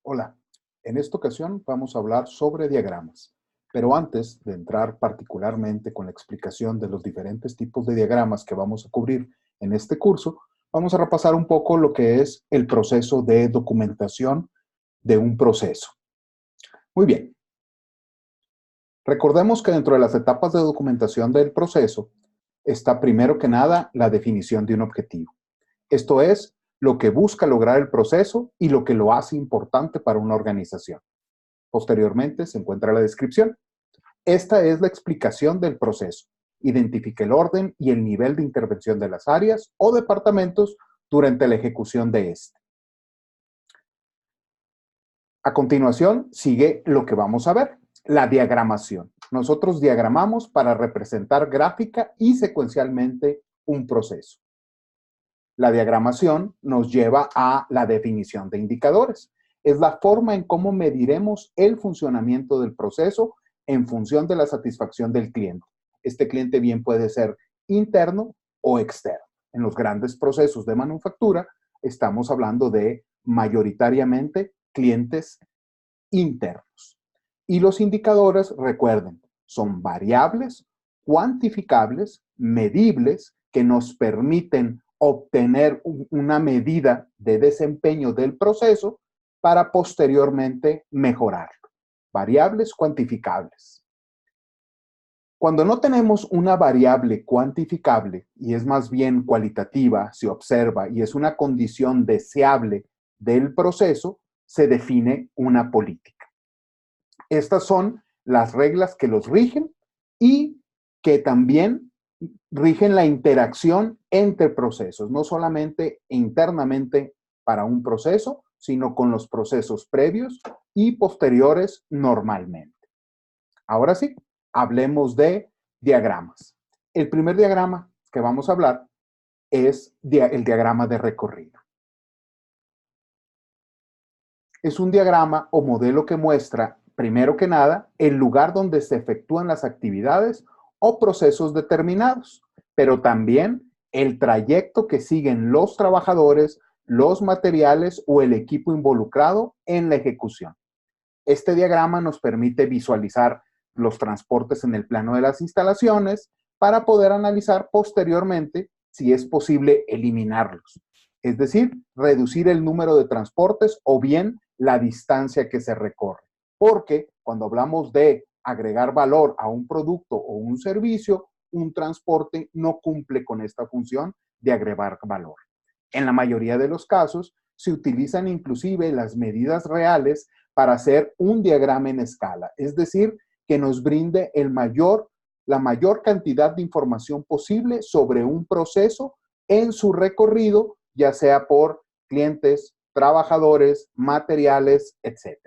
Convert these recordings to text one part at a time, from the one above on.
Hola, en esta ocasión vamos a hablar sobre diagramas, pero antes de entrar particularmente con la explicación de los diferentes tipos de diagramas que vamos a cubrir en este curso, vamos a repasar un poco lo que es el proceso de documentación de un proceso. Muy bien, recordemos que dentro de las etapas de documentación del proceso está primero que nada la definición de un objetivo. Esto es lo que busca lograr el proceso y lo que lo hace importante para una organización. Posteriormente se encuentra la descripción. Esta es la explicación del proceso. Identifica el orden y el nivel de intervención de las áreas o departamentos durante la ejecución de este. A continuación sigue lo que vamos a ver, la diagramación. Nosotros diagramamos para representar gráfica y secuencialmente un proceso. La diagramación nos lleva a la definición de indicadores. Es la forma en cómo mediremos el funcionamiento del proceso en función de la satisfacción del cliente. Este cliente bien puede ser interno o externo. En los grandes procesos de manufactura estamos hablando de mayoritariamente clientes internos. Y los indicadores, recuerden, son variables, cuantificables, medibles, que nos permiten obtener una medida de desempeño del proceso para posteriormente mejorarlo. Variables cuantificables. Cuando no tenemos una variable cuantificable y es más bien cualitativa, se observa y es una condición deseable del proceso, se define una política. Estas son las reglas que los rigen y que también rigen la interacción entre procesos, no solamente internamente para un proceso, sino con los procesos previos y posteriores normalmente. Ahora sí, hablemos de diagramas. El primer diagrama que vamos a hablar es el diagrama de recorrido. Es un diagrama o modelo que muestra, primero que nada, el lugar donde se efectúan las actividades o procesos determinados, pero también el trayecto que siguen los trabajadores, los materiales o el equipo involucrado en la ejecución. Este diagrama nos permite visualizar los transportes en el plano de las instalaciones para poder analizar posteriormente si es posible eliminarlos. Es decir, reducir el número de transportes o bien la distancia que se recorre. Porque cuando hablamos de agregar valor a un producto o un servicio, un transporte no cumple con esta función de agregar valor. En la mayoría de los casos, se utilizan inclusive las medidas reales para hacer un diagrama en escala, es decir, que nos brinde la mayor cantidad de información posible sobre un proceso en su recorrido, ya sea por clientes, trabajadores, materiales, etc.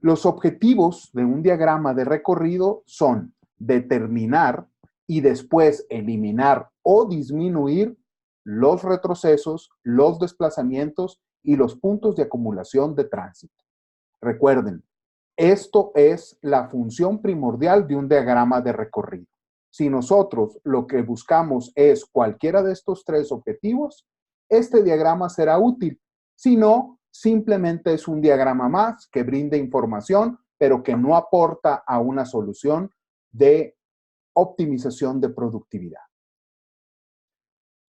Los objetivos de un diagrama de recorrido son determinar y después eliminar o disminuir los retrocesos, los desplazamientos y los puntos de acumulación de tránsito. Recuerden, esto es la función primordial de un diagrama de recorrido. Si nosotros lo que buscamos es cualquiera de estos tres objetivos, este diagrama será útil. Si no, simplemente es un diagrama más que brinda información, pero que no aporta a una solución de optimización de productividad.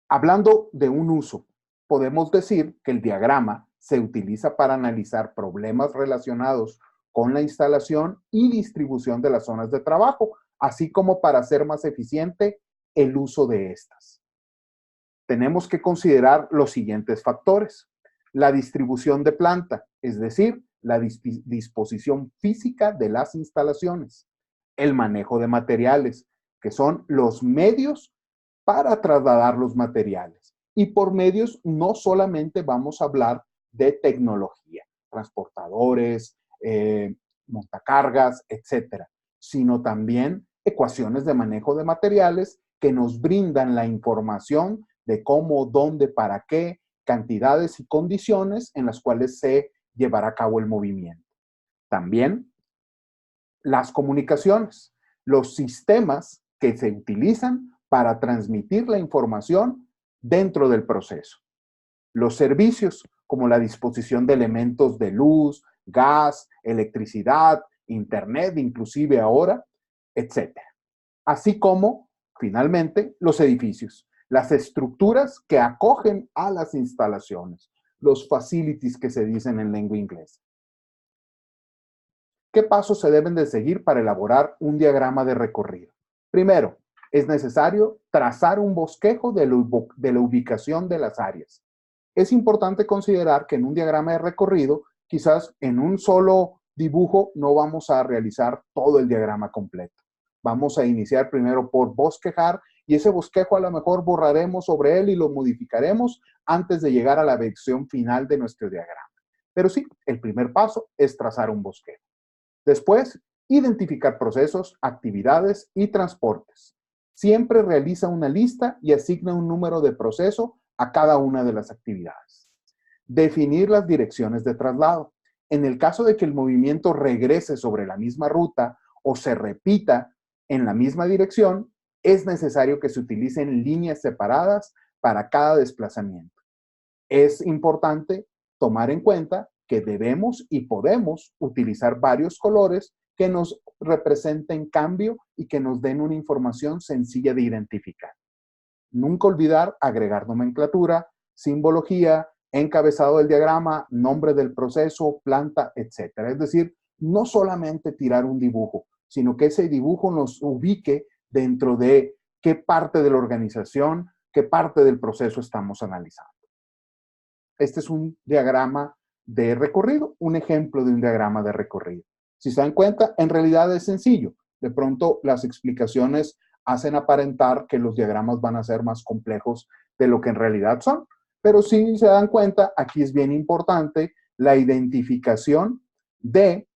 Hablando de un uso, podemos decir que el diagrama se utiliza para analizar problemas relacionados con la instalación y distribución de las zonas de trabajo, así como para hacer más eficiente el uso de estas. Tenemos que considerar los siguientes factores. La distribución de planta, es decir, la disposición física de las instalaciones. El manejo de materiales, que son los medios para trasladar los materiales. Y por medios no solamente vamos a hablar de tecnología, transportadores, montacargas, etcétera, sino también ecuaciones de manejo de materiales que nos brindan la información de cómo, dónde, para qué, cantidades y condiciones en las cuales se llevará a cabo el movimiento. También las comunicaciones, los sistemas que se utilizan para transmitir la información dentro del proceso. Los servicios, como la disposición de elementos de luz, gas, electricidad, internet, inclusive ahora, etcétera. Así como, finalmente, los edificios, las estructuras que acogen a las instalaciones, los facilities que se dicen en lengua inglesa. ¿Qué pasos se deben de seguir para elaborar un diagrama de recorrido? Primero, es necesario trazar un bosquejo de la ubicación de las áreas. Es importante considerar que en un diagrama de recorrido, quizás en un solo dibujo no vamos a realizar todo el diagrama completo. Vamos a iniciar primero por bosquejar y ese bosquejo a lo mejor borraremos sobre él y lo modificaremos antes de llegar a la versión final de nuestro diagrama. Pero sí, el primer paso es trazar un bosquejo. Después, identificar procesos, actividades y transportes. Siempre realiza una lista y asigna un número de proceso a cada una de las actividades. Definir las direcciones de traslado. En el caso de que el movimiento regrese sobre la misma ruta o se repita en la misma dirección, es necesario que se utilicen líneas separadas para cada desplazamiento. Es importante tomar en cuenta que debemos y podemos utilizar varios colores que nos representen cambio y que nos den una información sencilla de identificar. Nunca olvidar agregar nomenclatura, simbología, encabezado del diagrama, nombre del proceso, planta, etc. Es decir, no solamente tirar un dibujo, sino que ese dibujo nos ubique dentro de qué parte de la organización, qué parte del proceso estamos analizando. Este es un diagrama de recorrido, un ejemplo de un diagrama de recorrido. Si se dan cuenta, en realidad es sencillo. De pronto, las explicaciones hacen aparentar que los diagramas van a ser más complejos de lo que en realidad son. Pero si se dan cuenta, aquí es bien importante la identificación de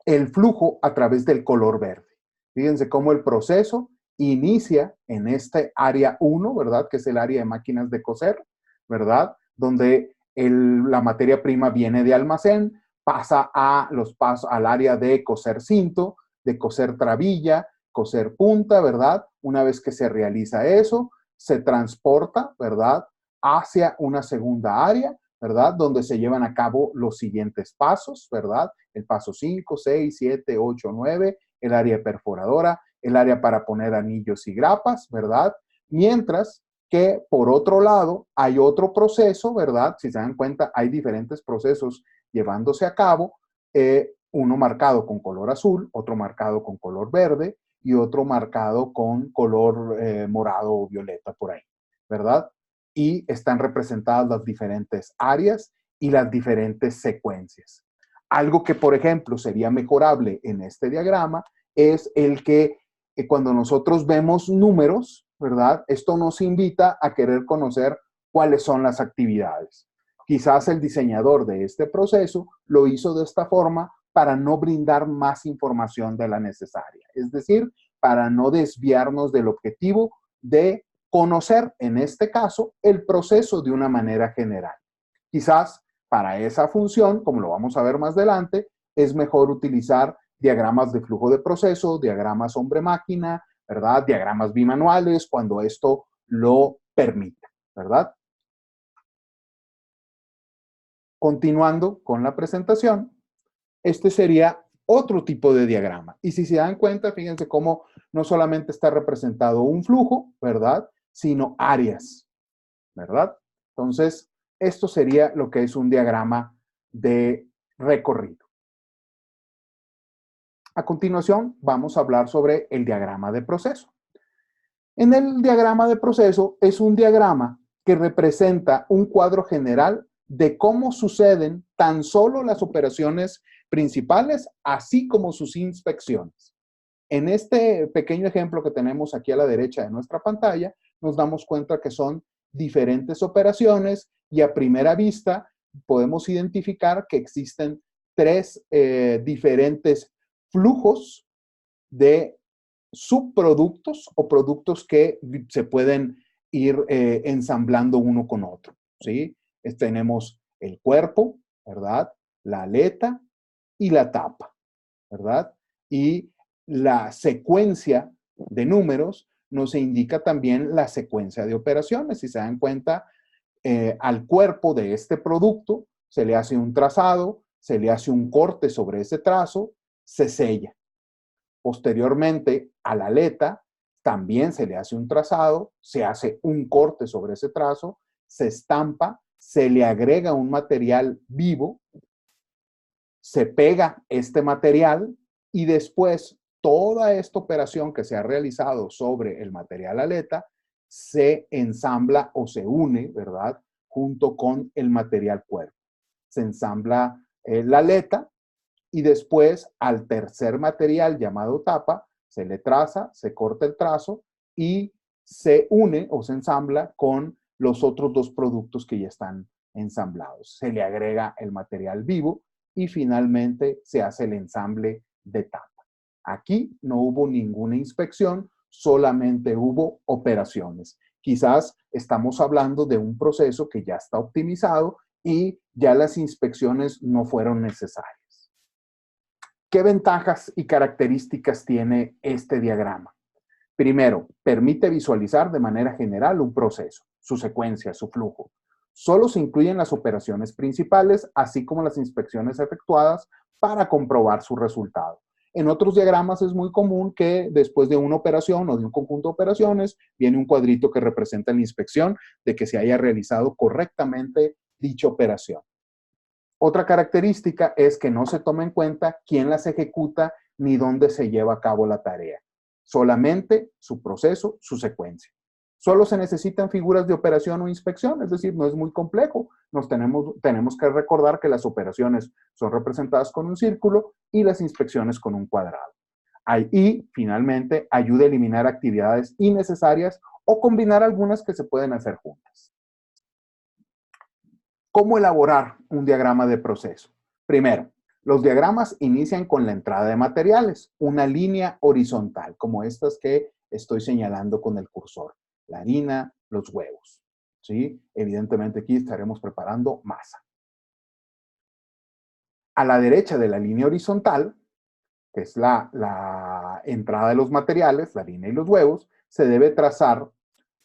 el flujo a través del color verde. Fíjense cómo el proceso inicia en este área 1, ¿verdad? Que es el área de máquinas de coser, ¿verdad? Donde la materia prima viene de almacén, pasa al área de coser cinto, de coser trabilla, coser punta, ¿verdad? Una vez que se realiza eso, se transporta, ¿verdad? Hacia una segunda área, ¿verdad? Donde se llevan a cabo los siguientes pasos, ¿verdad? El paso 5, 6, 7, 8, 9, el área perforadora, el área para poner anillos y grapas, ¿verdad? Mientras que, por otro lado, hay otro proceso, ¿verdad? Si se dan cuenta, hay diferentes procesos llevándose a cabo, uno marcado con color azul, otro marcado con color verde y otro marcado con color morado o violeta por ahí, ¿verdad? Y están representadas las diferentes áreas y las diferentes secuencias. Algo que, por ejemplo, sería mejorable en este diagrama es el que cuando nosotros vemos números, ¿verdad? Esto nos invita a querer conocer cuáles son las actividades. Quizás el diseñador de este proceso lo hizo de esta forma para no brindar más información de la necesaria. Es decir, para no desviarnos del objetivo de conocer, en este caso, el proceso de una manera general. Quizás para esa función, como lo vamos a ver más adelante, es mejor utilizar diagramas de flujo de proceso, diagramas hombre-máquina, ¿verdad? Diagramas bimanuales, cuando esto lo permita, ¿verdad? Continuando con la presentación, este sería otro tipo de diagrama. Y si se dan cuenta, fíjense cómo no solamente está representado un flujo, ¿verdad? Sino áreas, ¿verdad? Entonces, esto sería lo que es un diagrama de recorrido. A continuación, vamos a hablar sobre el diagrama de proceso. En el diagrama de proceso es un diagrama que representa un cuadro general de cómo suceden tan solo las operaciones principales, así como sus inspecciones. En este pequeño ejemplo que tenemos aquí a la derecha de nuestra pantalla, nos damos cuenta que son diferentes operaciones y a primera vista podemos identificar que existen tres diferentes flujos de subproductos o productos que se pueden ir ensamblando uno con otro, ¿sí? Tenemos el cuerpo, ¿verdad? La aleta y la tapa, ¿verdad? Y la secuencia de números nos indica también la secuencia de operaciones. Si se dan cuenta, al cuerpo de este producto, se le hace un trazado, se le hace un corte sobre ese trazo, se sella. Posteriormente, a la aleta también se le hace un trazado, se hace un corte sobre ese trazo, se estampa, se le agrega un material vivo, se pega este material y después toda esta operación que se ha realizado sobre el material aleta se ensambla o se une, ¿verdad? Junto con el material cuerpo. Se ensambla la aleta y después al tercer material llamado tapa se le traza, se corta el trazo y se une o se ensambla con los otros dos productos que ya están ensamblados. Se le agrega el material vivo y finalmente se hace el ensamble de tapa. Aquí no hubo ninguna inspección, solamente hubo operaciones. Quizás estamos hablando de un proceso que ya está optimizado y ya las inspecciones no fueron necesarias. ¿Qué ventajas y características tiene este diagrama? Primero, permite visualizar de manera general un proceso, su secuencia, su flujo. Solo se incluyen las operaciones principales, así como las inspecciones efectuadas para comprobar su resultado. En otros diagramas es muy común que después de una operación o de un conjunto de operaciones, viene un cuadrito que representa la inspección de que se haya realizado correctamente dicha operación. Otra característica es que no se toma en cuenta quién las ejecuta ni dónde se lleva a cabo la tarea. Solamente su proceso, su secuencia. Solo se necesitan figuras de operación o inspección, es decir, no es muy complejo. Tenemos que recordar que las operaciones son representadas con un círculo y las inspecciones con un cuadrado. Y, finalmente, ayuda a eliminar actividades innecesarias o combinar algunas que se pueden hacer juntas. ¿Cómo elaborar un diagrama de proceso? Primero, los diagramas inician con la entrada de materiales, una línea horizontal, como estas que estoy señalando con el cursor. La harina, los huevos. ¿Sí? Evidentemente aquí estaremos preparando masa. A la derecha de la línea horizontal, que es la entrada de los materiales, la harina y los huevos, se debe trazar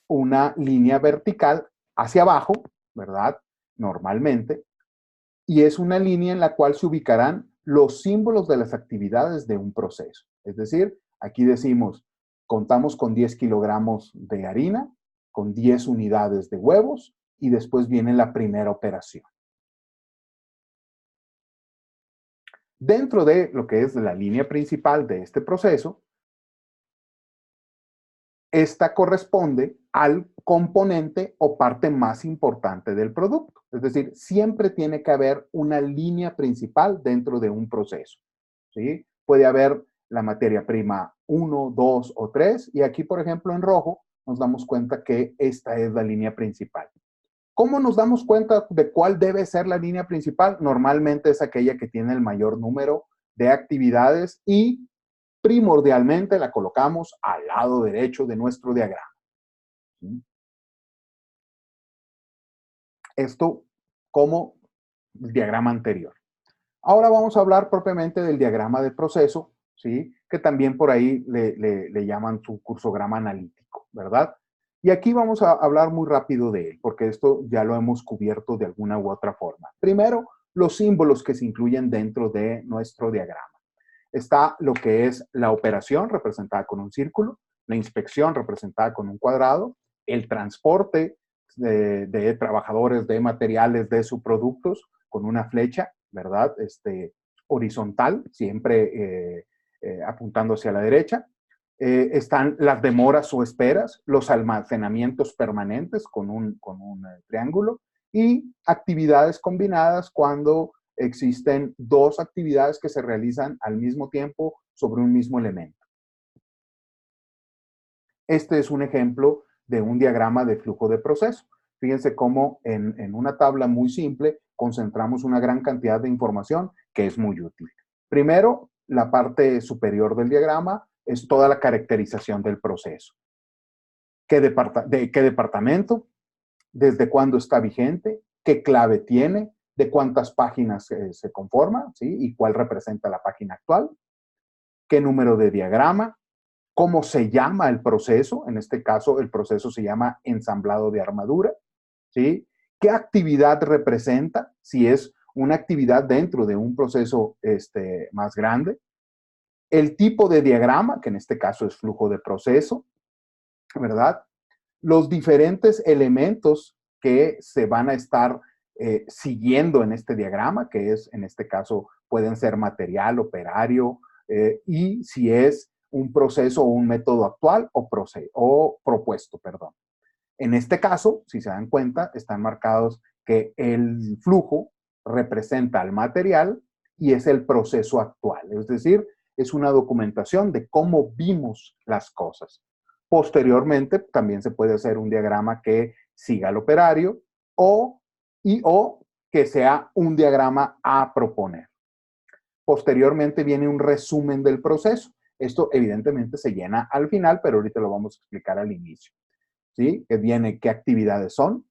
una línea vertical hacia abajo, ¿verdad? Normalmente, y es una línea en la cual se ubicarán los símbolos de las actividades de un proceso. Es decir, aquí decimos, contamos con 10 kilogramos de harina, con 10 unidades de huevos, y después viene la primera operación. Dentro de lo que es la línea principal de este proceso, esta corresponde al componente o parte más importante del producto. Es decir, siempre tiene que haber una línea principal dentro de un proceso. ¿Sí? Puede haber la materia prima 1, 2 o 3, y aquí, por ejemplo, en rojo, nos damos cuenta que esta es la línea principal. ¿Cómo nos damos cuenta de cuál debe ser la línea principal? Normalmente es aquella que tiene el mayor número de actividades y primordialmente la colocamos al lado derecho de nuestro diagrama. ¿Sí? Esto como el diagrama anterior. Ahora vamos a hablar propiamente del diagrama de proceso, ¿sí? Que también por ahí le llaman su cursograma analítico, ¿verdad? Y aquí vamos a hablar muy rápido de él, porque esto ya lo hemos cubierto de alguna u otra forma. Primero, los símbolos que se incluyen dentro de nuestro diagrama. Está lo que es la operación, representada con un círculo, la inspección, representada con un cuadrado, el transporte de trabajadores, de materiales, de sus productos, con una flecha, ¿verdad? Horizontal, siempre apuntando hacia la derecha. Están las demoras o esperas, los almacenamientos permanentes con un triángulo y actividades combinadas cuando existen dos actividades que se realizan al mismo tiempo sobre un mismo elemento. Este es un ejemplo de un diagrama de flujo de proceso. Fíjense cómo en una tabla muy simple concentramos una gran cantidad de información que es muy útil. Primero, la parte superior del diagrama es toda la caracterización del proceso. ¿De qué departamento? ¿Desde cuándo está vigente? ¿Qué clave tiene? ¿De cuántas páginas se conforma? ¿Sí? ¿Y cuál representa la página actual? ¿Qué número de diagrama? ¿Cómo se llama el proceso? En este caso, el proceso se llama ensamblado de armadura, ¿sí? qué actividad representa, si es una actividad dentro de un proceso más grande, el tipo de diagrama, que en este caso es flujo de proceso, ¿verdad? Los diferentes elementos que se van a estar siguiendo en este diagrama, que es, en este caso, pueden ser material, operario, y si es un proceso o un método actual o propuesto, perdón. En este caso, si se dan cuenta, están marcados que el flujo representa al material y es el proceso actual. Es decir, es una documentación de cómo vimos las cosas. Posteriormente, también se puede hacer un diagrama que siga al operario o que sea un diagrama a proponer. Posteriormente viene un resumen del proceso. Esto evidentemente se llena al final, pero ahorita lo vamos a explicar al inicio. ¿Sí? Que viene qué actividades son,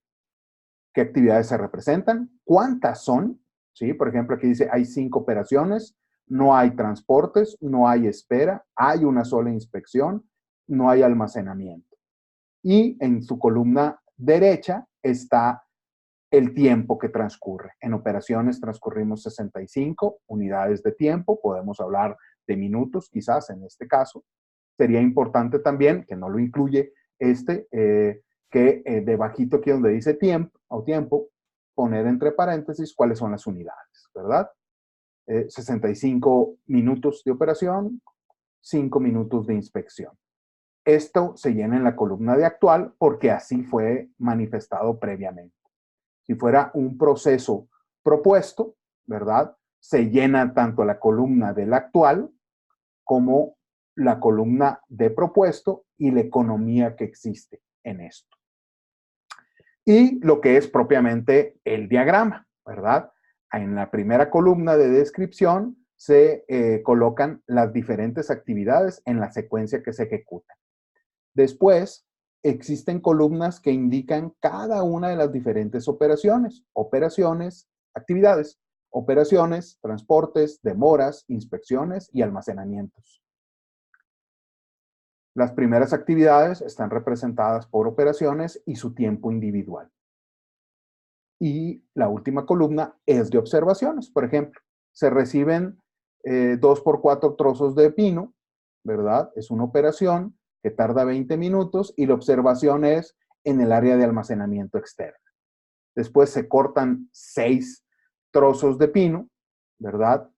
qué actividades se representan, cuántas son, ¿sí? Por ejemplo, aquí dice hay 5 operaciones, no hay transportes, no hay espera, hay una sola inspección, no hay almacenamiento. Y en su columna derecha está el tiempo que transcurre. En operaciones transcurrimos 65 unidades de tiempo, podemos hablar de minutos quizás en este caso. Sería importante también, que no lo incluye que debajito aquí donde dice tiempo, poner entre paréntesis cuáles son las unidades, ¿verdad? 65 minutos de operación, 5 minutos de inspección. Esto se llena en la columna de actual porque así fue manifestado previamente. Si fuera un proceso propuesto, ¿verdad? Se llena tanto la columna del actual como la columna de propuesto y la economía que existe en esto. Y lo que es propiamente el diagrama, ¿verdad? En la primera columna de descripción se colocan las diferentes actividades en la secuencia que se ejecutan. Después, existen columnas que indican cada una de las diferentes operaciones, actividades, operaciones, transportes, demoras, inspecciones y almacenamientos. Las primeras actividades están representadas por operaciones y su tiempo individual. Y la última columna es de observaciones. Por ejemplo, se reciben 2 por 4 trozos de pino, ¿verdad? Es una operación que tarda 20 minutos y la observación es en el área de almacenamiento externo. Después se cortan 6 trozos de pino, ¿verdad?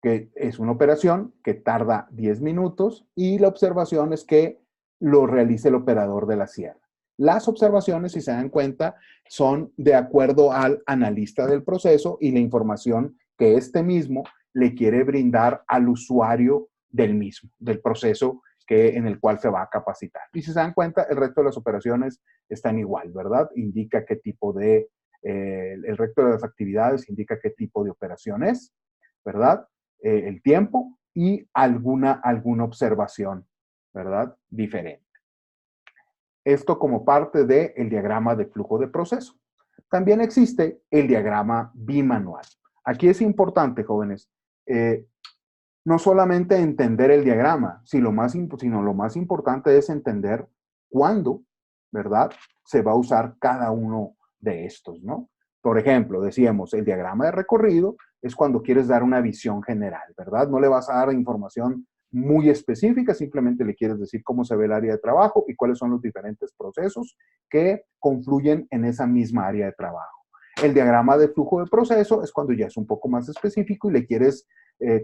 Que es una operación que tarda 10 minutos y la observación es que lo realice el operador de la sierra. Las observaciones, si se dan cuenta, son de acuerdo al analista del proceso y la información que este mismo le quiere brindar al usuario del mismo, del proceso en el cual se va a capacitar. Y si se dan cuenta, el resto de las operaciones están igual, ¿verdad? Indica qué tipo de, el resto de las actividades indica qué tipo de operación es, ¿verdad? El tiempo y alguna observación, ¿verdad? Diferente. Esto como parte del diagrama de flujo de proceso. También existe el diagrama bimanual. Aquí es importante, jóvenes, no solamente entender el diagrama, sino lo más importante es entender cuándo, ¿verdad?, se va a usar cada uno de estos, ¿no? Por ejemplo, decíamos, el diagrama de recorrido es cuando quieres dar una visión general, ¿verdad? No le vas a dar información muy específica, simplemente le quieres decir cómo se ve el área de trabajo y cuáles son los diferentes procesos que confluyen en esa misma área de trabajo. El diagrama de flujo de proceso es cuando ya es un poco más específico y le quieres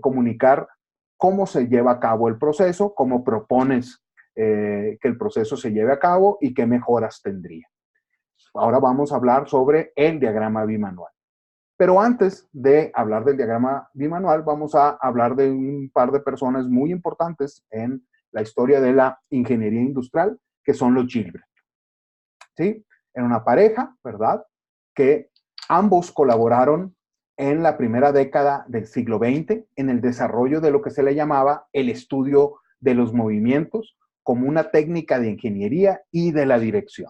comunicar cómo se lleva a cabo el proceso, cómo propones que el proceso se lleve a cabo y qué mejoras tendría. Ahora vamos a hablar sobre el diagrama bimanual. Pero antes de hablar del diagrama bimanual, vamos a hablar de un par de personas muy importantes en la historia de la ingeniería industrial, que son los Gilbert. ¿Sí? Era una pareja, ¿verdad?, que ambos colaboraron en la primera década del siglo XX en el desarrollo de lo que se le llamaba el estudio de los movimientos como una técnica de ingeniería y de la dirección.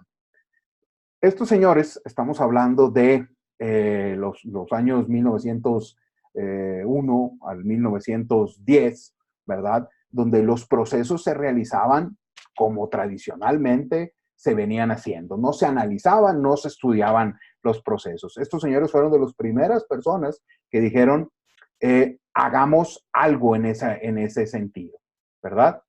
Estos señores, estamos hablando de los años 1901 al 1910, ¿verdad?, donde los procesos se realizaban como tradicionalmente se venían haciendo. No se analizaban, no se estudiaban los procesos. Estos señores fueron de las primeras personas que dijeron, hagamos algo en ese sentido, ¿verdad?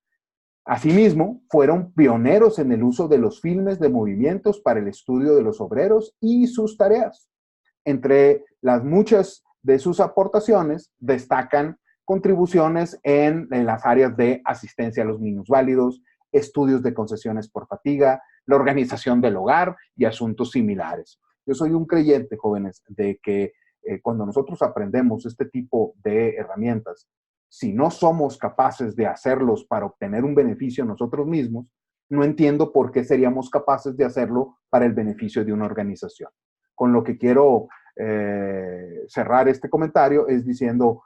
Asimismo, fueron pioneros en el uso de los filmes de movimientos para el estudio de los obreros y sus tareas. Entre las muchas de sus aportaciones destacan contribuciones en las áreas de asistencia a los minusválidos, estudios de concesiones por fatiga, la organización del hogar y asuntos similares. Yo soy un creyente, jóvenes, de que cuando nosotros aprendemos este tipo de herramientas, si no somos capaces de hacerlos para obtener un beneficio nosotros mismos, no entiendo por qué seríamos capaces de hacerlo para el beneficio de una organización. Con lo que quiero cerrar este comentario es diciendo,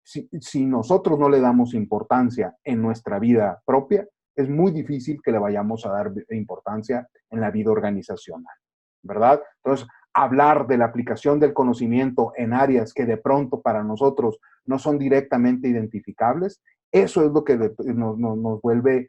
si nosotros no le damos importancia en nuestra vida propia, es muy difícil que le vayamos a dar importancia en la vida organizacional, ¿verdad? Entonces, hablar de la aplicación del conocimiento en áreas que de pronto para nosotros no son directamente identificables, eso es lo que nos vuelve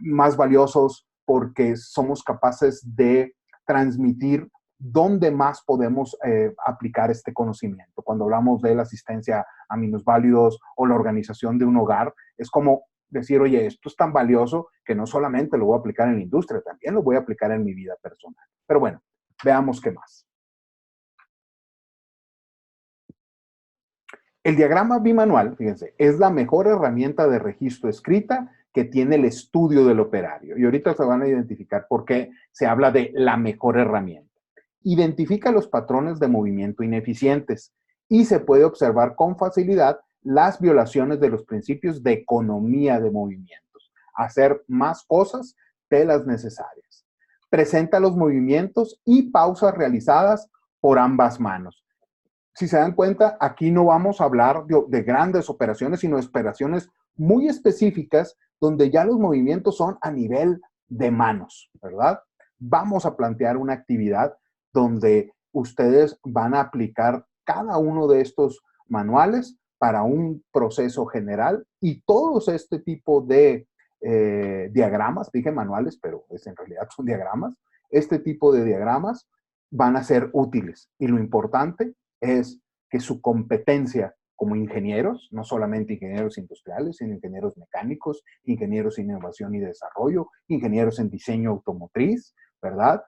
más valiosos porque somos capaces de transmitir dónde más podemos aplicar este conocimiento. Cuando hablamos de la asistencia a minusválidos o la organización de un hogar, es como decir, oye, esto es tan valioso que no solamente lo voy a aplicar en la industria, también lo voy a aplicar en mi vida personal. Pero bueno, veamos qué más. El diagrama bimanual, fíjense, es la mejor herramienta de registro escrita que tiene el estudio del operario. Y ahorita se van a identificar por qué se habla de la mejor herramienta. Identifica los patrones de movimiento ineficientes y se puede observar con facilidad las violaciones de los principios de economía de movimientos. Hacer más cosas de las necesarias. Presenta los movimientos y pausas realizadas por ambas manos. Si se dan cuenta, aquí no vamos a hablar de grandes operaciones, sino de operaciones muy específicas donde ya los movimientos son a nivel de manos, ¿verdad? Vamos a plantear una actividad donde ustedes van a aplicar cada uno de estos manuales para un proceso general y todos este tipo de diagramas, dije manuales, pero en realidad son diagramas, este tipo de diagramas van a ser útiles y lo importante es que su competencia como ingenieros, no solamente ingenieros industriales, sino ingenieros mecánicos, ingenieros en innovación y desarrollo, ingenieros en diseño automotriz, ¿verdad?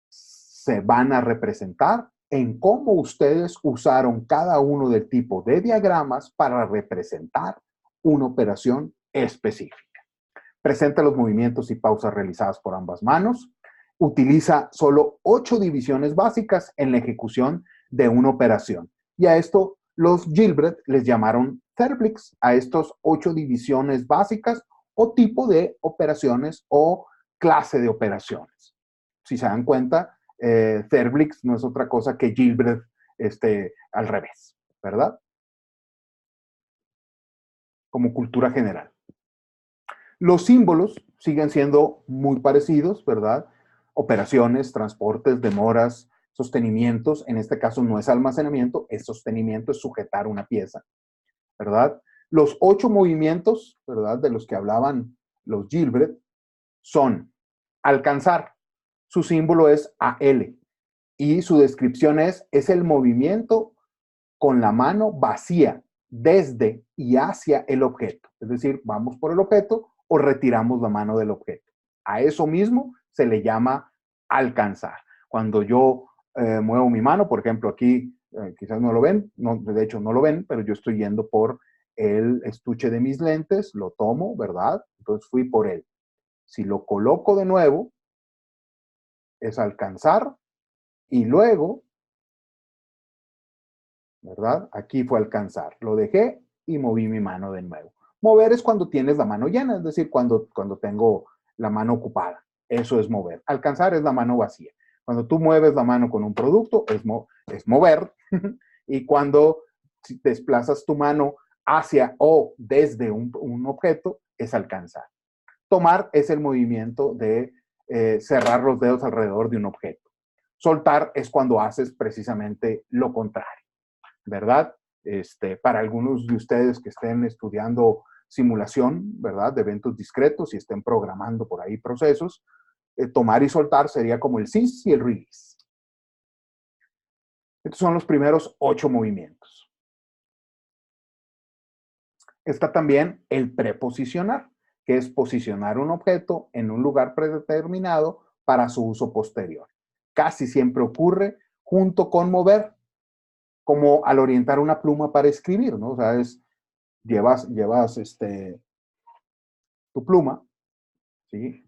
Se van a representar en cómo ustedes usaron cada uno del tipo de diagramas para representar una operación específica. Presenta los movimientos y pausas realizadas por ambas manos. Utiliza solo 8 divisiones básicas en la ejecución de una operación. Y a esto los Gilbreth les llamaron Therblinks, a estos 8 divisiones básicas o tipo de operaciones o clase de operaciones. Si se dan cuenta, Therblinks no es otra cosa que Gilbreth al revés, ¿verdad? Como cultura general. Los símbolos siguen siendo muy parecidos, ¿verdad? Operaciones, transportes, demoras, sostenimientos. En este caso no es almacenamiento, es sostenimiento, es sujetar una pieza, ¿verdad? Los 8 movimientos, ¿verdad? De los que hablaban los Gilbreth son alcanzar. Su símbolo es AL y su descripción es el movimiento con la mano vacía desde y hacia el objeto. Es decir, vamos por el objeto o retiramos la mano del objeto. A eso mismo se le llama alcanzar. Cuando yo muevo mi mano, por ejemplo, aquí quizás no lo ven, no, de hecho no lo ven, pero yo estoy yendo por el estuche de mis lentes, lo tomo, ¿verdad? Entonces fui por él. Si lo coloco de nuevo, es alcanzar y luego, ¿verdad? Aquí fue alcanzar. Lo dejé y moví mi mano de nuevo. Mover es cuando tienes la mano llena, es decir, cuando tengo la mano ocupada. Eso es mover. Alcanzar es la mano vacía. Cuando tú mueves la mano con un producto, es mover. Y cuando desplazas tu mano hacia o desde un objeto, es alcanzar. Tomar es el movimiento de cerrar los dedos alrededor de un objeto. Soltar es cuando haces precisamente lo contrario, ¿verdad? Para algunos de ustedes que estén estudiando simulación, ¿verdad? De eventos discretos y estén programando por ahí procesos. Tomar y soltar sería como el sys y el release. Estos son los primeros 8 movimientos. Está también el preposicionar, que es posicionar un objeto en un lugar predeterminado para su uso posterior. Casi siempre ocurre junto con mover, como al orientar una pluma para escribir, ¿no? O sea, llevas tu pluma, ¿sí?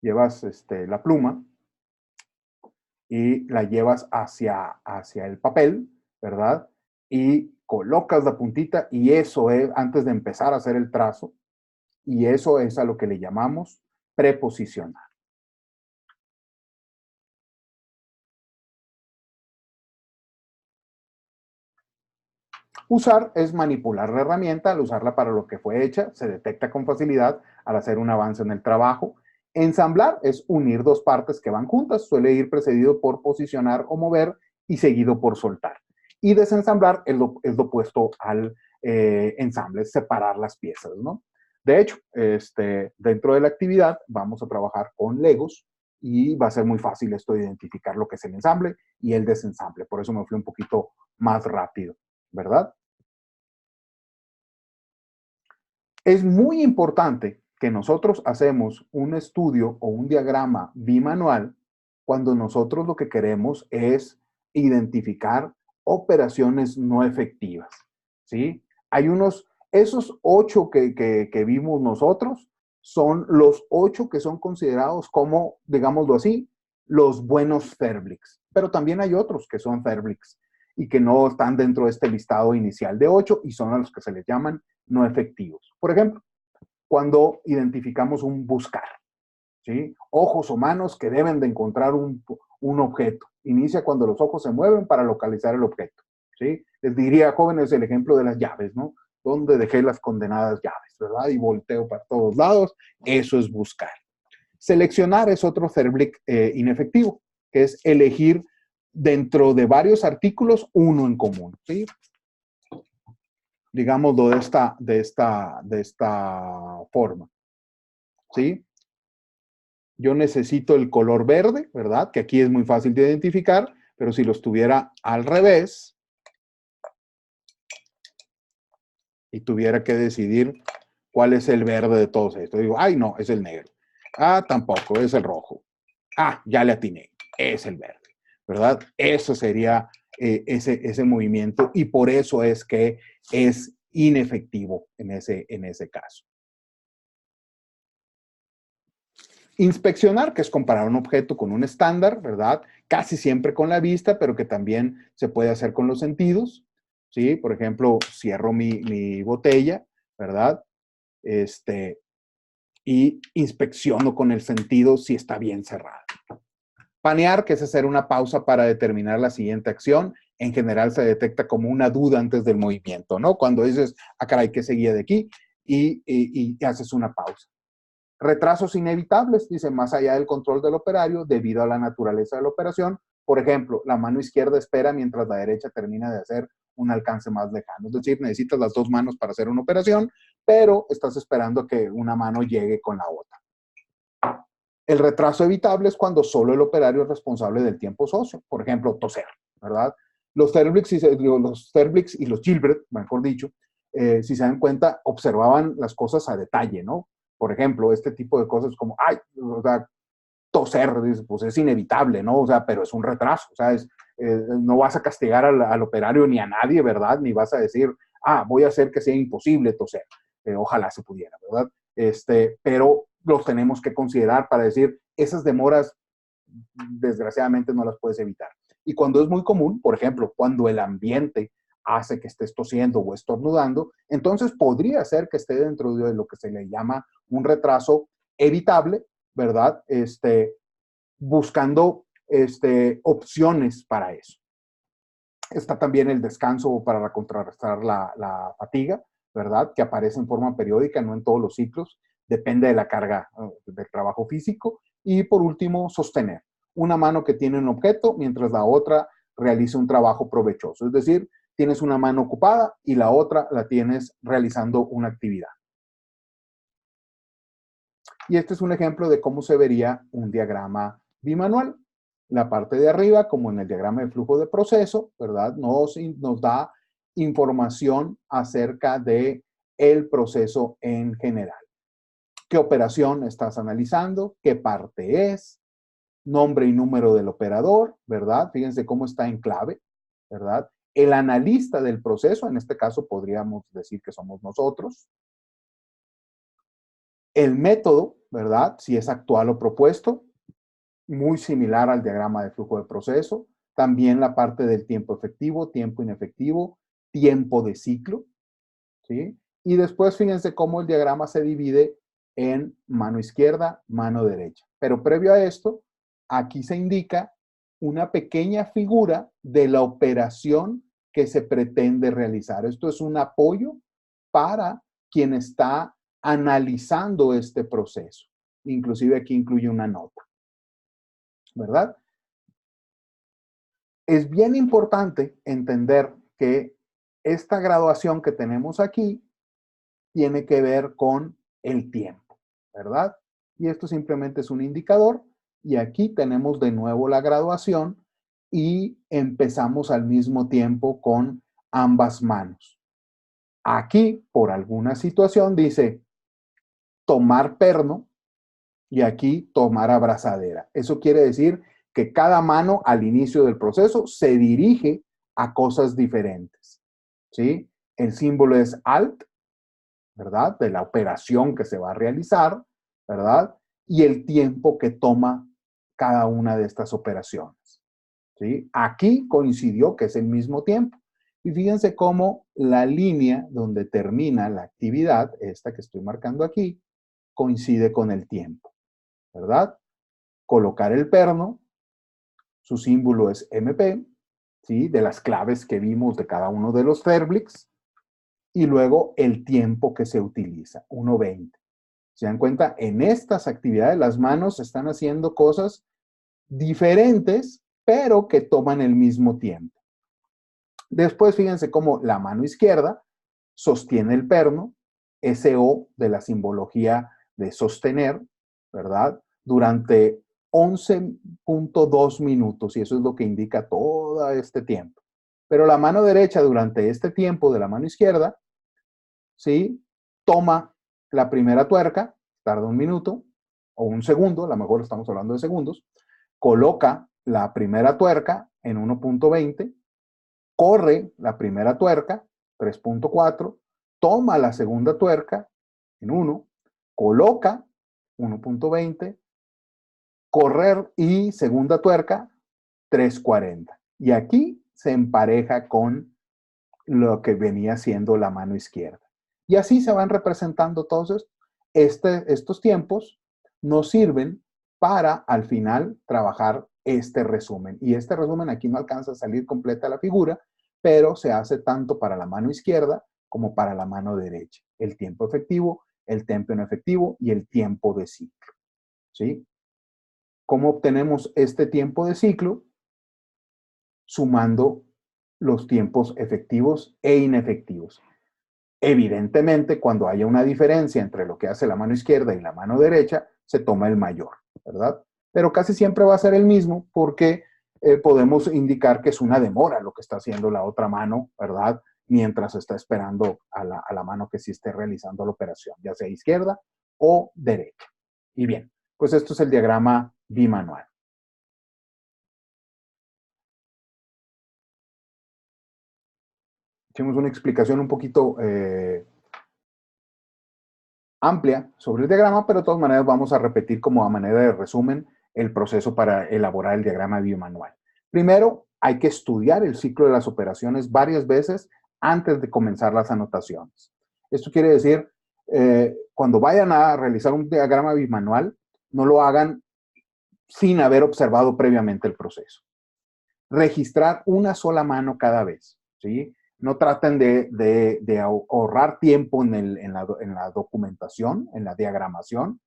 Llevas la pluma y la llevas hacia el papel, ¿verdad? Y colocas la puntita y eso es antes de empezar a hacer el trazo, y eso es a lo que le llamamos preposicionar. Usar es manipular la herramienta, al usarla para lo que fue hecha, se detecta con facilidad al hacer un avance en el trabajo. Ensamblar es unir dos partes que van juntas, suele ir precedido por posicionar o mover y seguido por soltar. Y desensamblar es lo opuesto al ensamble, es separar las piezas, ¿no? De hecho, dentro de la actividad vamos a trabajar con Legos y va a ser muy fácil esto de identificar lo que es el ensamble y el desensamble. Por eso me fui un poquito más rápido, ¿verdad? Es muy importante que nosotros hacemos un estudio o un diagrama bimanual cuando nosotros lo que queremos es identificar operaciones no efectivas, ¿sí? Hay esos 8 que vimos nosotros son los 8 que son considerados como, digámoslo así, los buenos Ferblix. Pero también hay otros que son Ferblix y que no están dentro de este listado inicial de 8 y son a los que se les llaman no efectivos. Por ejemplo, cuando identificamos un buscar, ¿sí? Ojos o manos que deben de encontrar un objeto. Inicia cuando los ojos se mueven para localizar el objeto, ¿sí? Les diría, jóvenes, el ejemplo de las llaves, ¿no? Donde dejé las condenadas llaves, ¿verdad? Y volteo para todos lados. Eso es buscar. Seleccionar es otro Ferblick inefectivo, que es elegir dentro de varios artículos uno en común, ¿sí? Digámoslo de esta forma, ¿sí? Yo necesito el color verde, ¿verdad? Que aquí es muy fácil de identificar, pero si lo estuviera al revés y tuviera que decidir cuál es el verde de todos estos, digo, ay, no, es el negro. Ah, tampoco, es el rojo. Ah, ya le atiné, es el verde, ¿verdad? Eso sería ese movimiento y por eso es que es inefectivo en ese caso. Inspeccionar, que es comparar un objeto con un estándar, ¿verdad? Casi siempre con la vista, pero que también se puede hacer con los sentidos, ¿sí? Por ejemplo, cierro mi botella, ¿verdad? Y inspecciono con el sentido si está bien cerrada. Panear, que es hacer una pausa para determinar la siguiente acción, en general se detecta como una duda antes del movimiento, ¿no? Cuando dices, ah, caray, ¿qué seguía de aquí? Y haces una pausa. Retrasos inevitables, dice, más allá del control del operario, debido a la naturaleza de la operación. Por ejemplo, la mano izquierda espera mientras la derecha termina de hacer un alcance más lejano. Es decir, necesitas las dos manos para hacer una operación, pero estás esperando que una mano llegue con la otra. El retraso evitable es cuando solo el operario es responsable del tiempo socio. Por ejemplo, toser, ¿verdad? Los Terblix y los Gilbert, mejor dicho, si se dan cuenta, observaban las cosas a detalle, ¿no? Por ejemplo, este tipo de cosas como, ay, o sea, toser, pues es inevitable, ¿no? O sea, pero es un retraso, o sea, no vas a castigar al operario ni a nadie, ¿verdad? Ni vas a decir, ah, voy a hacer que sea imposible toser. Ojalá se pudiera, ¿verdad? Pero los tenemos que considerar para decir, esas demoras, desgraciadamente, no las puedes evitar. Y cuando es muy común, por ejemplo, cuando el ambiente hace que estés tosiendo o estornudando, entonces podría ser que esté dentro de lo que se le llama un retraso evitable, ¿verdad? Buscando opciones para eso. Está también el descanso para contrarrestar la fatiga, ¿verdad? Que aparece en forma periódica, no en todos los ciclos, depende de la carga del trabajo físico. Y por último, sostener. Una mano que tiene un objeto mientras la otra realiza un trabajo provechoso. Es decir, tienes una mano ocupada y la otra la tienes realizando una actividad. Y este es un ejemplo de cómo se vería un diagrama bimanual. La parte de arriba, como en el diagrama de flujo de proceso, ¿verdad? Nos da información acerca de el proceso en general. ¿Qué operación estás analizando? ¿Qué parte es? Nombre y número del operador, ¿verdad? Fíjense cómo está en clave, ¿verdad? El analista del proceso, en este caso podríamos decir que somos nosotros. El método, ¿verdad? Si es actual o propuesto, muy similar al diagrama de flujo de proceso. También la parte del tiempo efectivo, tiempo inefectivo, tiempo de ciclo, ¿sí? Y después fíjense cómo el diagrama se divide en mano izquierda, mano derecha. Pero previo a esto, aquí se indica una pequeña figura de la operación que se pretende realizar. Esto es un apoyo para quien está analizando este proceso. Inclusive aquí incluye una nota, ¿verdad? Es bien importante entender que esta graduación que tenemos aquí tiene que ver con el tiempo, ¿verdad? Y esto simplemente es un indicador. Y aquí tenemos de nuevo la graduación y empezamos al mismo tiempo con ambas manos. Aquí, por alguna situación, dice tomar perno y aquí tomar abrazadera. Eso quiere decir que cada mano al inicio del proceso se dirige a cosas diferentes, ¿sí? El símbolo es Alt, ¿verdad? De la operación que se va a realizar, ¿verdad? Y el tiempo que toma cada una de estas operaciones, ¿sí? Aquí coincidió que es el mismo tiempo. Y fíjense cómo la línea donde termina la actividad, esta que estoy marcando aquí, coincide con el tiempo, ¿verdad? Colocar el perno, su símbolo es MP, ¿sí? De las claves que vimos de cada uno de los Fairblix, y luego el tiempo que se utiliza, 1:20. ¿Se dan cuenta? En estas actividades las manos están haciendo cosas diferentes, pero que toman el mismo tiempo. Después, fíjense cómo la mano izquierda sostiene el perno, SO de la simbología de sostener, ¿verdad? Durante 11.2 minutos, y eso es lo que indica todo este tiempo. Pero la mano derecha durante este tiempo de la mano izquierda, ¿sí? Toma la primera tuerca, tarda 1 minuto o 1 segundo, a lo mejor estamos hablando de segundos, coloca la primera tuerca en 1.20, corre la primera tuerca, 3.4, toma la segunda tuerca en 1, coloca 1.20, correr y segunda tuerca, 3.40. Y aquí se empareja con lo que venía siendo la mano izquierda. Y así se van representando todos estos tiempos, nos sirven para al final trabajar este resumen. Y este resumen aquí no alcanza a salir completa la figura, pero se hace tanto para la mano izquierda como para la mano derecha. El tiempo efectivo, el tiempo no efectivo y el tiempo de ciclo, ¿sí? ¿Cómo obtenemos este tiempo de ciclo? Sumando los tiempos efectivos e inefectivos. Evidentemente, cuando haya una diferencia entre lo que hace la mano izquierda y la mano derecha, se toma el mayor, ¿verdad? Pero casi siempre va a ser el mismo porque podemos indicar que es una demora lo que está haciendo la otra mano, ¿verdad? Mientras está esperando a la mano que sí esté realizando la operación, ya sea izquierda o derecha. Y bien, pues esto es el diagrama bimanual. Hicimos una explicación un poquito amplia sobre el diagrama, pero de todas maneras vamos a repetir como a manera de resumen el proceso para elaborar el diagrama bimanual. Primero, hay que estudiar el ciclo de las operaciones varias veces antes de comenzar las anotaciones. Esto quiere decir, cuando vayan a realizar un diagrama bimanual, no lo hagan sin haber observado previamente el proceso. Registrar una sola mano cada vez, ¿sí? No traten de ahorrar tiempo en la documentación, en la diagramación,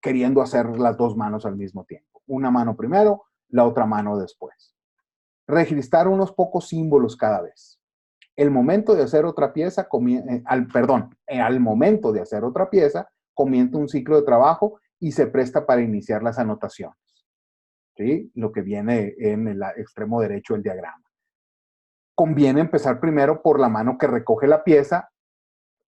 queriendo hacer las dos manos al mismo tiempo. Una mano primero, la otra mano después. Registrar unos pocos símbolos cada vez, El momento de hacer otra pieza, al momento de hacer otra pieza, comienza un ciclo de trabajo y se presta para iniciar las anotaciones. ¿Sí? Lo que viene en el extremo derecho del diagrama. Conviene empezar primero por la mano que recoge la pieza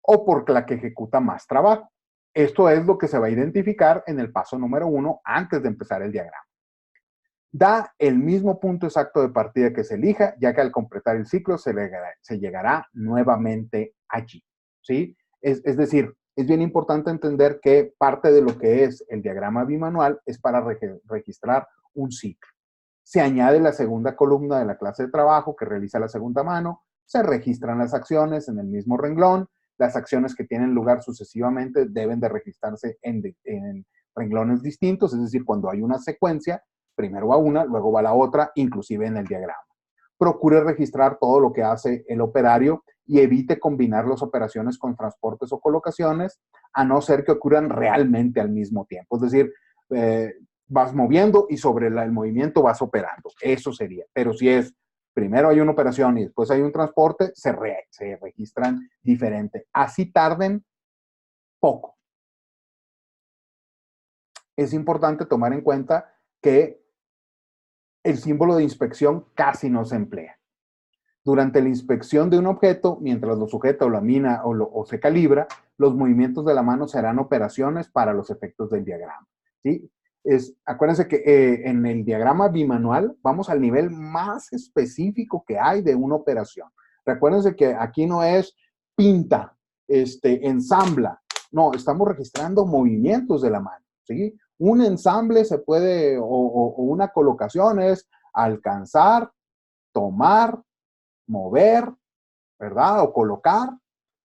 o por la que ejecuta más trabajo. Esto es lo que se va a identificar en el paso número 1 antes de empezar el diagrama. Da el mismo punto exacto de partida que se elija, ya que al completar el ciclo se llegará nuevamente allí. ¿Sí? Es decir, es bien importante entender que parte de lo que es el diagrama bimanual es para registrar un ciclo. Se añade la segunda columna de la clase de trabajo que realiza la segunda mano, se registran las acciones en el mismo renglón, las acciones que tienen lugar sucesivamente deben de registrarse en renglones distintos, es decir, cuando hay una secuencia, primero va una, luego va la otra, inclusive en el diagrama. Procure registrar todo lo que hace el operario y evite combinar las operaciones con transportes o colocaciones, a no ser que ocurran realmente al mismo tiempo. Es decir, vas moviendo y sobre el movimiento vas operando. Eso sería. Pero si es, primero hay una operación y después hay un transporte, se registran diferente. Así tarden poco. Es importante tomar en cuenta que el símbolo de inspección casi no se emplea. Durante la inspección de un objeto, mientras lo sujeta o lamina o se calibra, los movimientos de la mano serán operaciones para los efectos del diagrama. ¿Sí? Acuérdense que en el diagrama bimanual vamos al nivel más específico que hay de una operación. Recuérdense que aquí no es pinta, ensambla. No, estamos registrando movimientos de la mano. ¿Sí? Un ensamble se puede, o una colocación es alcanzar, tomar, mover, ¿verdad? O colocar,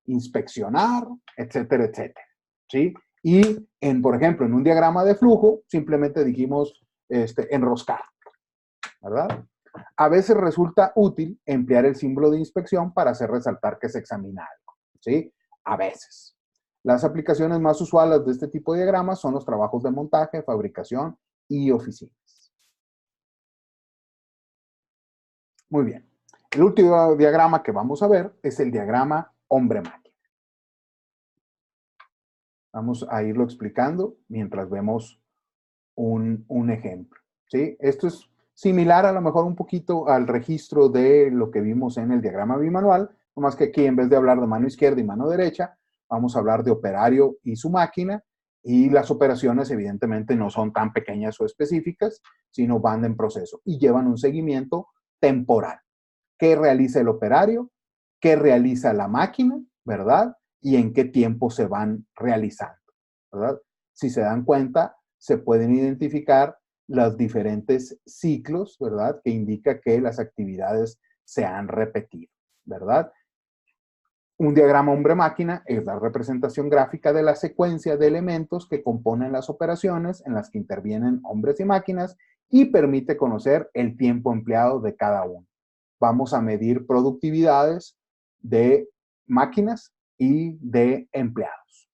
inspeccionar, etcétera, etcétera. ¿Sí? Y, por ejemplo, en un diagrama de flujo, simplemente dijimos enroscar, ¿verdad? A veces resulta útil emplear el símbolo de inspección para hacer resaltar que se examina algo, ¿sí? A veces. Las aplicaciones más usuales de este tipo de diagramas son los trabajos de montaje, fabricación y oficinas. Muy bien. El último diagrama que vamos a ver es el diagrama hombre-máquina. Vamos a irlo explicando mientras vemos un ejemplo. ¿Sí? Esto es similar a lo mejor un poquito al registro de lo que vimos en el diagrama bimanual, nomás que aquí en vez de hablar de mano izquierda y mano derecha, vamos a hablar de operario y su máquina, y las operaciones evidentemente no son tan pequeñas o específicas, sino van en proceso y llevan un seguimiento temporal. ¿Qué realiza el operario? ¿Qué realiza la máquina? ¿Verdad? Y en qué tiempo se van realizando, ¿verdad? Si se dan cuenta, se pueden identificar los diferentes ciclos, ¿verdad? Que indica que las actividades se han repetido, ¿verdad? Un diagrama hombre-máquina es la representación gráfica de la secuencia de elementos que componen las operaciones en las que intervienen hombres y máquinas y permite conocer el tiempo empleado de cada uno. Vamos a medir productividades de máquinas y de empleados.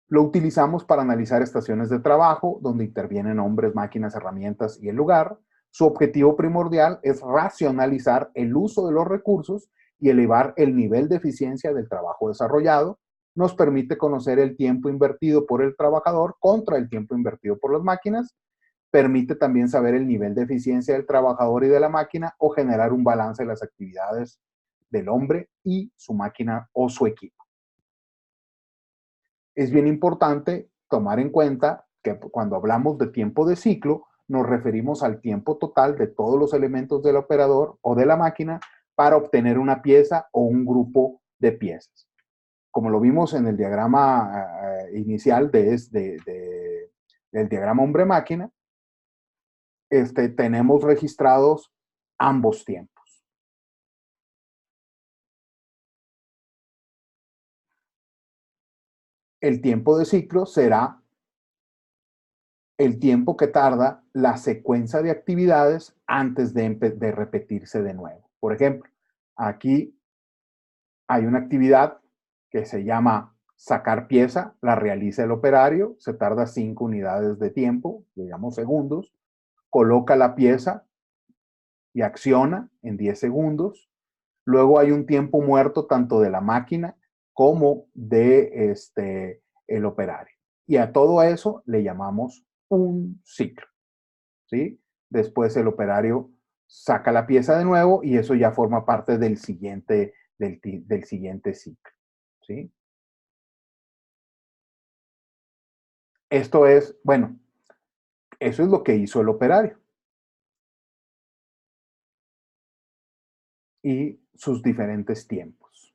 Lo utilizamos para analizar estaciones de trabajo donde intervienen hombres, máquinas, herramientas y el lugar. Su objetivo primordial es racionalizar el uso de los recursos y elevar el nivel de eficiencia del trabajo desarrollado. Nos permite conocer el tiempo invertido por el trabajador contra el tiempo invertido por las máquinas. Permite también saber el nivel de eficiencia del trabajador y de la máquina o generar un balance de las actividades del hombre y su máquina o su equipo. Es bien importante tomar en cuenta que cuando hablamos de tiempo de ciclo, nos referimos al tiempo total de todos los elementos del operador o de la máquina para obtener una pieza o un grupo de piezas. Como lo vimos en el diagrama inicial del diagrama hombre-máquina, tenemos registrados ambos tiempos. El tiempo de ciclo será el tiempo que tarda la secuencia de actividades antes de repetirse de nuevo. Por ejemplo, aquí hay una actividad que se llama sacar pieza, la realiza el operario, se tarda 5 unidades de tiempo, digamos segundos, coloca la pieza y acciona en 10 segundos, Luego hay un tiempo muerto tanto de la máquina como de el operario. Y a todo eso le llamamos un ciclo, ¿sí? Después el operario saca la pieza de nuevo y eso ya forma parte del siguiente ciclo, ¿sí? Esto es, bueno, eso es lo que hizo el operario y sus diferentes tiempos.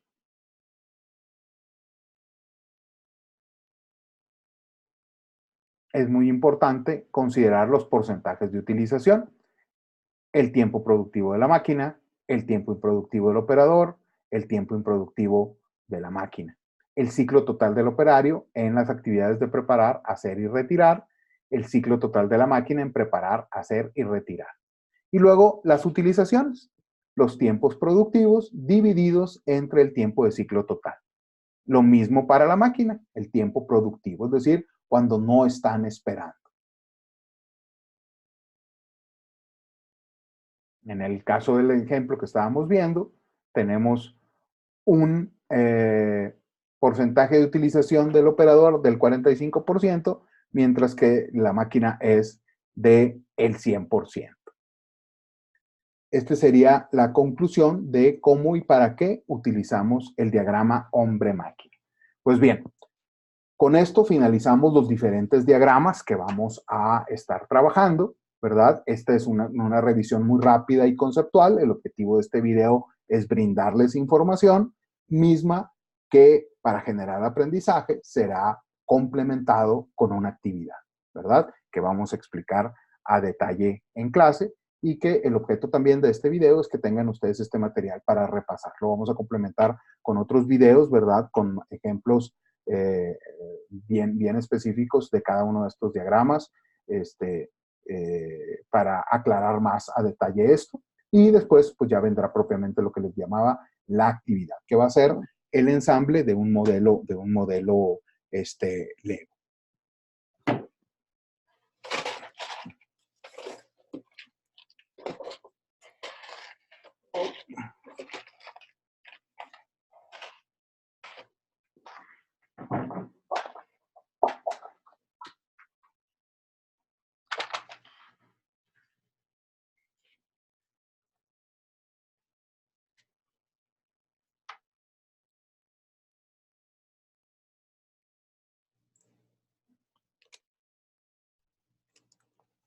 Es muy importante considerar los porcentajes de utilización, el tiempo productivo de la máquina, el tiempo improductivo del operador, el tiempo improductivo de la máquina, el ciclo total del operario en las actividades de preparar, hacer y retirar, el ciclo total de la máquina en preparar, hacer y retirar. Y luego las utilizaciones, los tiempos productivos divididos entre el tiempo de ciclo total. Lo mismo para la máquina, el tiempo productivo, es decir, cuando no están esperando. En el caso del ejemplo que estábamos viendo, tenemos un porcentaje de utilización del operador del 45%, mientras que la máquina es del 100%. Esta sería la conclusión de cómo y para qué utilizamos el diagrama hombre-máquina. Pues bien, con esto finalizamos los diferentes diagramas que vamos a estar trabajando, ¿verdad? Esta es una revisión muy rápida y conceptual. El objetivo de este video es brindarles información misma que para generar aprendizaje será complementado con una actividad, ¿verdad? Que vamos a explicar a detalle en clase y que el objeto también de este video es que tengan ustedes este material para repasar. Lo vamos a complementar con otros videos, ¿verdad? Con ejemplos bien específicos de cada uno de estos diagramas para aclarar más a detalle esto. Y después, pues ya vendrá propiamente lo que les llamaba la actividad, que va a ser el ensamble de un modelo Lego.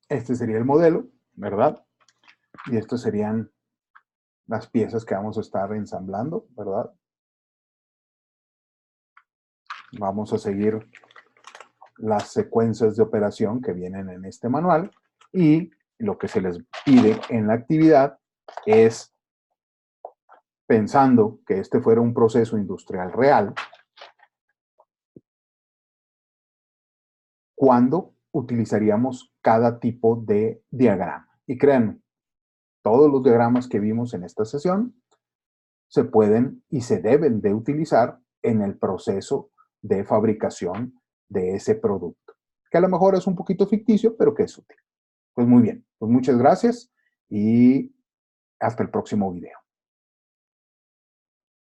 Este sería el modelo, ¿verdad? Y estas serían las piezas que vamos a estar ensamblando, ¿verdad? Vamos a seguir las secuencias de operación que vienen en este manual y lo que se les pide en la actividad es, pensando que este fuera un proceso industrial real, ¿cuándo utilizaríamos cada tipo de diagrama? Y créanme, todos los diagramas que vimos en esta sesión se pueden y se deben de utilizar en el proceso de fabricación de ese producto, que a lo mejor es un poquito ficticio, pero que es útil. Pues muy bien, pues muchas gracias y hasta el próximo video.